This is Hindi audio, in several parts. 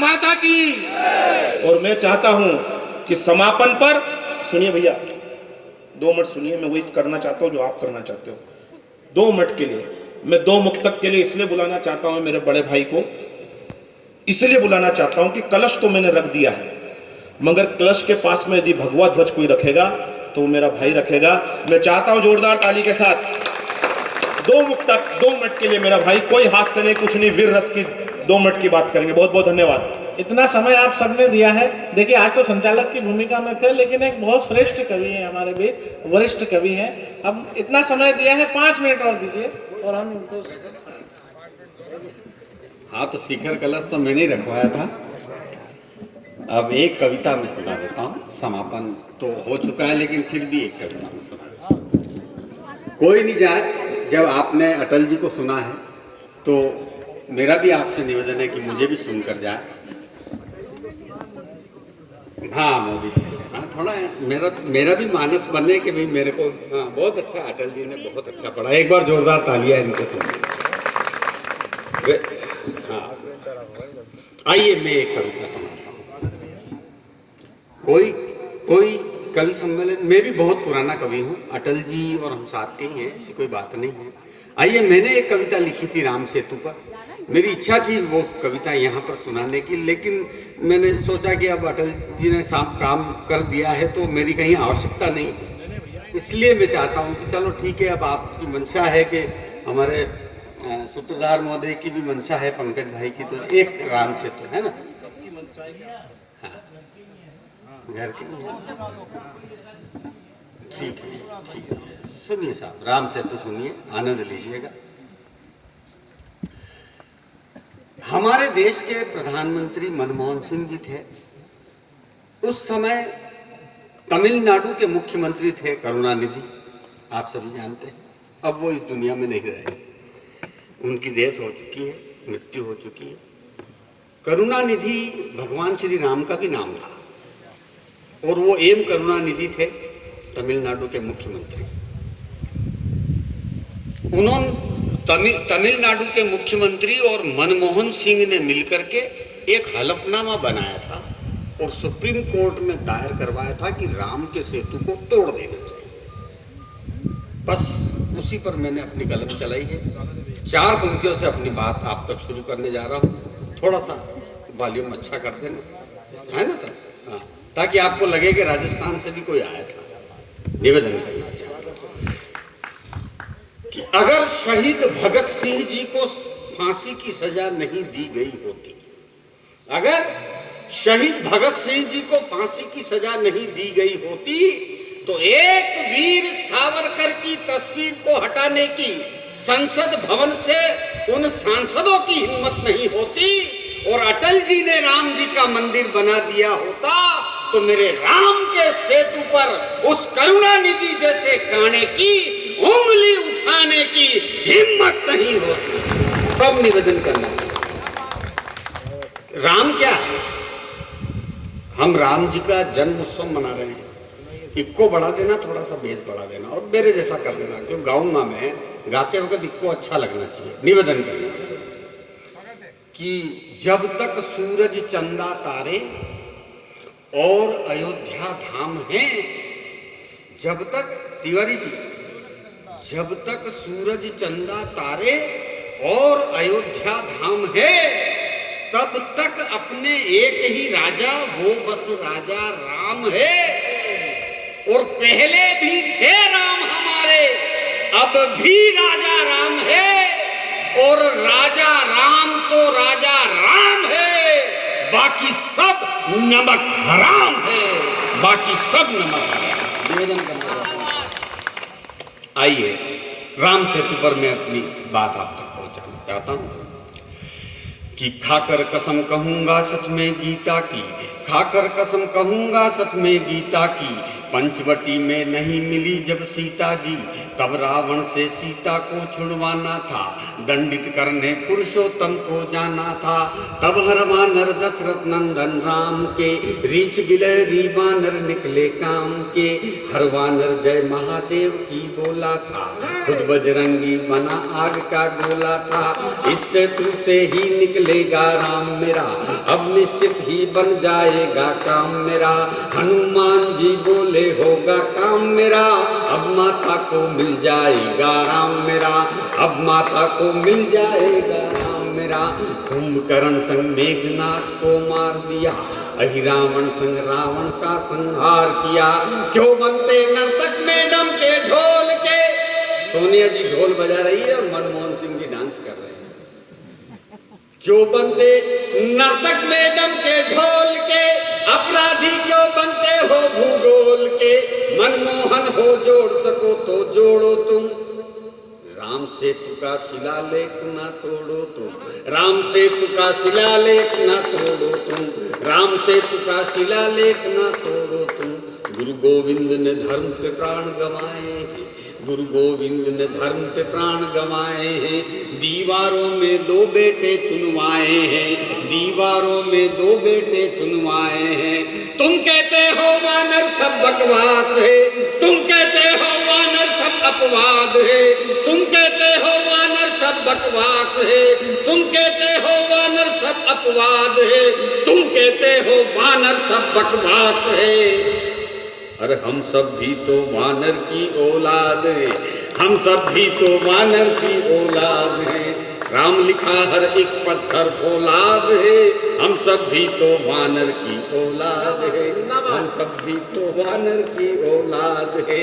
माता की। और मैं चाहता हूं कि समापन पर सुनिए भैया, 2 मिनट सुनिए, मैं वही करना चाहता हूं जो आप करना चाहते हो। 2 मिनट के लिए मैं 2 मुक्तक के लिए इसलिए बुलाना चाहता हूं मेरे बड़े भाई को, इसलिए बुलाना चाहता हूं कि कलश तो मैंने रख दिया है, मगर कलश के पास में यदि भगवा ध्वज कोई रखेगा तो मेरा भाई रखेगा। मैं चाहता हूं जोरदार ताली के साथ 2 मुक्तक 2 मिनट के लिए मेरा भाई, कोई हाथ से नहीं, कुछ नहीं, वीर रस की 2 मिनट की बात करेंगे। बहुत बहुत धन्यवाद। इतना समय आप सबने दिया है। देखिए आज तो संचालक की भूमिका में थे, लेकिन एक बहुत श्रेष्ठ कवि है हमारे बीच, वरिष्ठ कवि हैं। अब इतना समय दिया है, 5 मिनट और दीजिए और हम उनको। हाँ, तो शिखर कलश तो मैंने ही रखवाया था। अब एक कविता में सुना देता हूँ। समापन तो हो चुका है, लेकिन फिर भी एक कविता में सुना देता हूँ। कोई नहीं जाए। जब आपने अटल जी को सुना है तो मेरा भी आपसे निवेदन है कि मुझे भी सुनकर जाए। हाँ मोदी जी, हाँ थोड़ा मेरा भी मानस बने कि भाई मेरे को, हाँ बहुत अच्छा, अटल जी ने बहुत अच्छा पढ़ा। एक बार जोरदार तालियां इनके सुनिए। हाँ, आइए मैं एक कविता सुनाता हूँ। कोई कवि सम्मेलन, मैं भी बहुत पुराना कवि हूँ, अटल जी और हम साथ के ही हैं, ऐसी कोई बात नहीं है। आइए, मैंने एक कविता लिखी थी राम सेतु पर। मेरी इच्छा थी वो कविता यहाँ पर सुनाने की, लेकिन मैंने सोचा कि अब अटल जी ने काम कर दिया है तो मेरी कहीं आवश्यकता नहीं, इसलिए मैं चाहता हूँ कि चलो ठीक है, अब आपकी मंशा है कि हमारे सूत्रधार महोदय की भी मंशा है, पंकज भाई की, तो एक राम सेतु है ना, हाँ, घर के ठीक है। सुनिए साहब, राम सेतु सुनिए, आनंद लीजिएगा। हमारे देश के प्रधानमंत्री मनमोहन सिंह जी थे। उस समय तमिलनाडु के मुख्यमंत्री थे करुणानिधि, आप सभी जानते हैं। अब वो इस दुनिया में नहीं रहे, उनकी डेथ हो चुकी है, मृत्यु हो चुकी है। करुणानिधि भगवान श्री राम का भी नाम था, और वो एम करुणानिधि थे, तमिलनाडु के मुख्यमंत्री। उन्होंने तमिलनाडु के मुख्यमंत्री और मनमोहन सिंह ने मिलकर के एक हलफनामा बनाया था और सुप्रीम कोर्ट में दायर करवाया था कि राम के सेतु को तोड़ देना चाहिए। बस उसी पर मैंने अपनी कलम चलाई है। 4 पंक्तियों से अपनी बात आप तक शुरू करने जा रहा हूँ। थोड़ा सा वॉल्यूम अच्छा कर देना, है ना सर? हाँ, ताकि आपको लगे कि राजस्थान से भी कोई आया था। निवेदन करना चाहता हूं कि अगर शहीद भगत सिंह जी को फांसी की सजा नहीं दी गई होती, अगर शहीद भगत सिंह जी को फांसी की सजा नहीं दी गई होती, तो एक वीर सावरकर की तस्वीर को हटाने की संसद भवन से उन सांसदों की हिम्मत नहीं होती, और अटल जी ने राम जी का मंदिर बना दिया होता, तो मेरे राम के सेतु पर उस करुणानिधि जैसे काने की उंगली उठाने की हिम्मत नहीं होती। तब निवेदन करना, राम क्या है? हम राम जी का जन्म उत्सव मना रहे हैं। इक्को बढ़ा देना, थोड़ा सा बेस बढ़ा देना और मेरे जैसा कर देना, क्यों गाऊंगा मैं, गाते वक्त इक्को अच्छा लगना चाहिए। निवेदन करना चाहिए कि जब तक सूरज चंदा तारे और अयोध्या धाम है, जब तक, तिवारी जी, जब तक सूरज चंदा तारे और अयोध्या धाम है, तब तक अपने एक ही राजा, वो बस राजा राम है। और पहले भी थे राम हमारे, अब भी राजा राम है, और राजा राम तो राजा राम है, बाकी सब नमक हराम है, बाकी सब नमक हराम। निवेदन करना चाहता हूं, आइए राम सेतु पर मैं अपनी बात आप तक पहुंचाना चाहता हूं कि खाकर कसम कहूंगा सच में गीता की, खाकर कसम कहूंगा सच में गीता की, पंचवटी में नहीं मिली जब सीता जी, तब रावण से सीता को छुड़वाना था, दंडित करने पुरुषोत्तम को जाना था। तब हर वानर दशरथ नंदन राम के, रीछ गिलहरी वानर निकले काम के। हर वानर जय महादेव की बोला था, खुद बजरंगी बना आग का गोला था। इस शत्रु से ही निकलेगा राम मेरा, अब निश्चित ही बन जाएगा काम मेरा। हनुमान जी बोले होगा काम मेरा, अब माता को मिल जाएगा राम मेरा, अब माता को मिल जाएगा राम मेरा। कुंभकर्ण संग मेघनाथ को मार दिया, अहि रावण संग रावण का संहार किया। क्यों बनते नर्तक मैडम के ढोल के, सोनिया जी ढोल बजा रही है और मनमोहन सिंह जी डांस कर रहे हैं। क्यों बनते नर्तक मैडम के ढोल के, अपराधी क्यों बनते हो भूगोल के। मनमोहन हो जोड़ सको तो जोड़ो तुम, राम सेतु का शिलालेख ना तोड़ो तुम, राम सेतु का शिलालेख ना तोड़ो तुम, राम सेतु का शिलालेख ना तोड़ो तुम। गुरु गोविंद ने धर्म पे प्राण गंवाए हैं, गुरु गोविंद ने धर्म पे प्राण गंवाए हैं। दीवारों में दो बेटे चुनवाए हैं, दीवारों में दो बेटे चुनवाए हैं। तुम कहते हो वानर सब बकवास है, तुम कहते हो वानर सब अपवाद है, तुम कहते हो वानर सब बकवास है, तुम कहते हो वानर सब अपवाद है, तुम कहते हो वानर सब बकवास है। अरे हम सब भी तो वानर की औलाद है, हम सब भी तो वानर की औलाद है। राम लिखा हर एक पत्थर फौलाद है, हम सब भी तो वानर की औलाद है, हम सब भी तो वानर की औलाद है।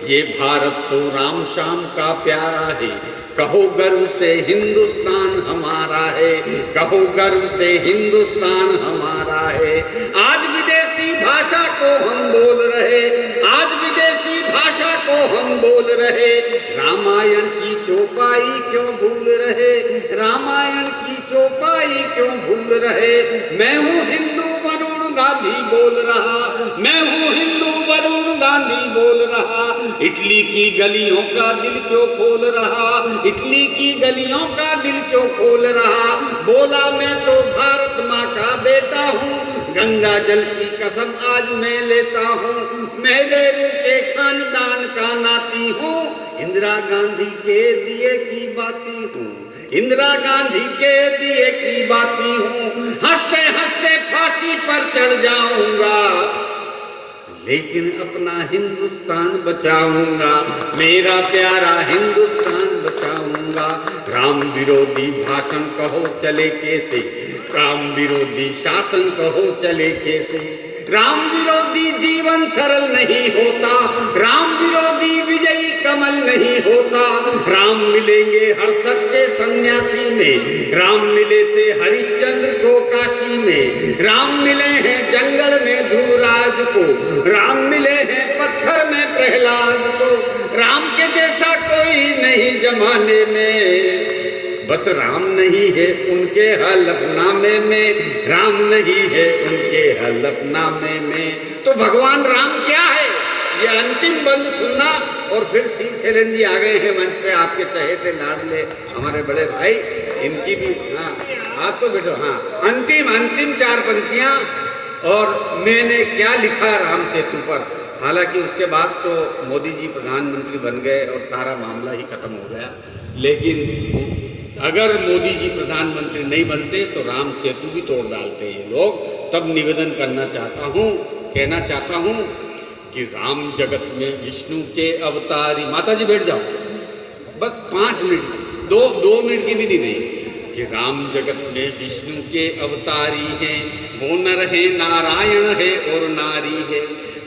ये भारत तो राम श्याम का प्यारा है, कहो गर्व से हिंदुस्तान हमारा है, कहो गर्व से हिंदुस्तान हमारा है। आज विदेशी भाषा को हम बोल रहे, आज विदेशी भाषा को हम बोल रहे, रामायण की चौपाई क्यों भूल रहे, रामायण की चौपाई क्यों भूल रहे। मैं हूँ हिंदू वरुण गांधी बोल रहा, मैं हूँ हिंदू वरुण गांधी बोल रहा। इटली की गलियों का दिल क्यों खोल रहा, इटली की गलियों का दिल क्यों खोल रहा। बोला मैं तो भारत माँ का बेटा हूँ, गंगा जल की कसम आज मैं लेता हूँ। मैं नेहरू के खानदान का नाती हूँ, इंदिरा गांधी के दिए की बाती हूँ, इंदिरा गांधी के दिए की बाती हूँ। हंसते हंसते फांसी पर चढ़ जाऊंगा, लेकिन अपना हिंदुस्तान बचाऊंगा, मेरा प्यारा हिंदुस्तान बचाऊंगा। राम विरोधी भाषण कहो चले कैसे, राम विरोधी शासन कहो चले कैसे। राम विरोधी जीवन सरल नहीं होता, राम विरोधी विजयी कमल नहीं होता। राम मिलेंगे हर सच्चे सन्यासी में, राम मिले थे हरिश्चंद्र को काशी में, राम मिले हैं जंगल में ध्रुवराज को, राम मिले हैं पत्थर में प्रहलाद को। राम के जैसा कोई नहीं जमाने में, बस राम नहीं है उनके हलफनामे में, राम नहीं है उनके हलफनामे में। तो भगवान राम क्या है, ये अंतिम बंद सुनना। और फिर श्री शैलेंद्र जी आ गए हैं मंच पे, आपके चहेते लाडले हमारे बड़े भाई, इनकी भी हाँ आप तो बैठो। हाँ अंतिम चार पंक्तियाँ। और मैंने क्या लिखा राम सेतु पर, हालांकि उसके बाद तो मोदी जी प्रधानमंत्री बन गए और सारा मामला ही खत्म हो गया, लेकिन अगर मोदी जी प्रधानमंत्री नहीं बनते तो राम सेतु भी तोड़ डालते ये लोग। तब निवेदन करना चाहता हूँ, कहना चाहता हूँ कि राम जगत में विष्णु के अवतारी। माता जी बैठ जाओ, बस 5 मिनट, दो मिनट की विधि नहीं। कि राम जगत में विष्णु के अवतारी हैं, वो नर है नारायण है और नारी है,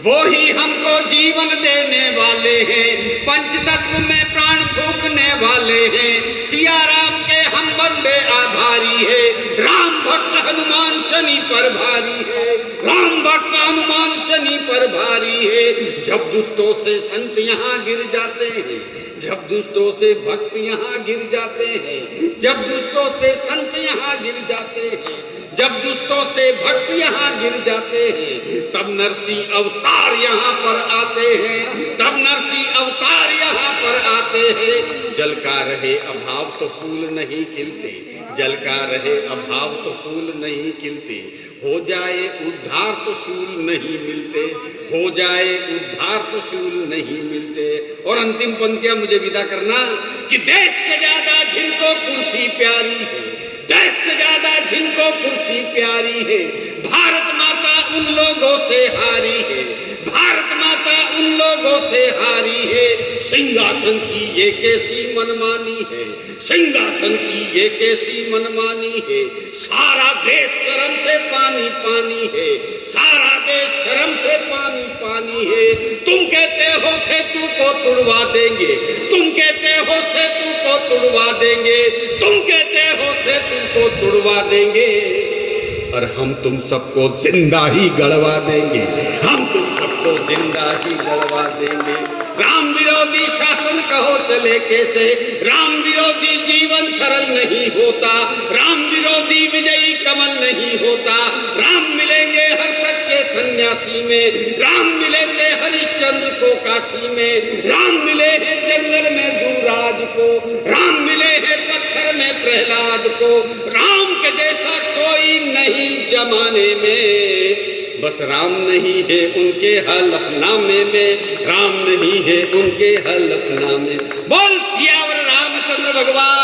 वो ही हमको जीवन देने वाले हैं, पंचतत्व में प्राण फूंकने वाले हैं। सिया राम के हम बंदे आभारी है, राम भक्त हनुमान शनि पर भारी है, राम भक्त हनुमान शनि पर भारी है। जब दुष्टों से संत यहाँ गिर जाते हैं, जब दुष्टों से भक्त यहाँ गिर जाते हैं, जब दुष्टों से संत यहाँ गिर जाते हैं, जब दुष्टों से भक्त यहाँ गिर जाते हैं, तब नरसिंह अवतार यहाँ पर आते हैं, तब नरसिंह अवतार यहाँ पर आते हैं। जल का रहे अभाव तो फूल नहीं खिलते, जल का रहे अभाव तो फूल नहीं खिलते, हो जाए उद्धार तो शूल नहीं मिलते, हो जाए उद्धार तो शूल नहीं मिलते। और अंतिम पंक्तियां मुझे विदा करना कि देश से ज्यादा जिनको कुर्सी प्यारी है, देश से ज्यादा जिनको कुर्सी प्यारी है, भारत माता उन लोगों से हारी है, भारत माता उन लोगों से हारी है। सिंहासन की ये कैसी मनमानी है, सिंहासन की ये कैसी मनमानी है। सारा देश शर्म से पानी पानी है, सारा देश शर्म से पानी पानी है। तुम कहते हो सेतु को तुड़वा देंगे, तुम कहते हो सेतु को तुड़वा देंगे, तुम कहते हो सेतु को तुड़वा देंगे, और हम तुम सबको जिंदा ही गड़वा देंगे, हम तुम सबको जिंदा ही गड़वा देंगे। राम विरोधी शासन कहो चले कैसे, राम विरोधी जीवन सरल नहीं होता, राम विरोधी विजयी कमल नहीं होता। राम मिलेंगे हर सच्चे सन्यासी में, राम मिले थे हरिश्चंद्र को काशी में, राम मिले हैं जंगल में दूराज को, राम मिले हैं पत्थर में प्रहलाद को। राम के जैसा कोई नहीं जमाने में, बस राम नहीं है उनके हलफनामे में, राम नहीं है उनके हलफनामे। बोल सियावर रामचंद्र भगवान।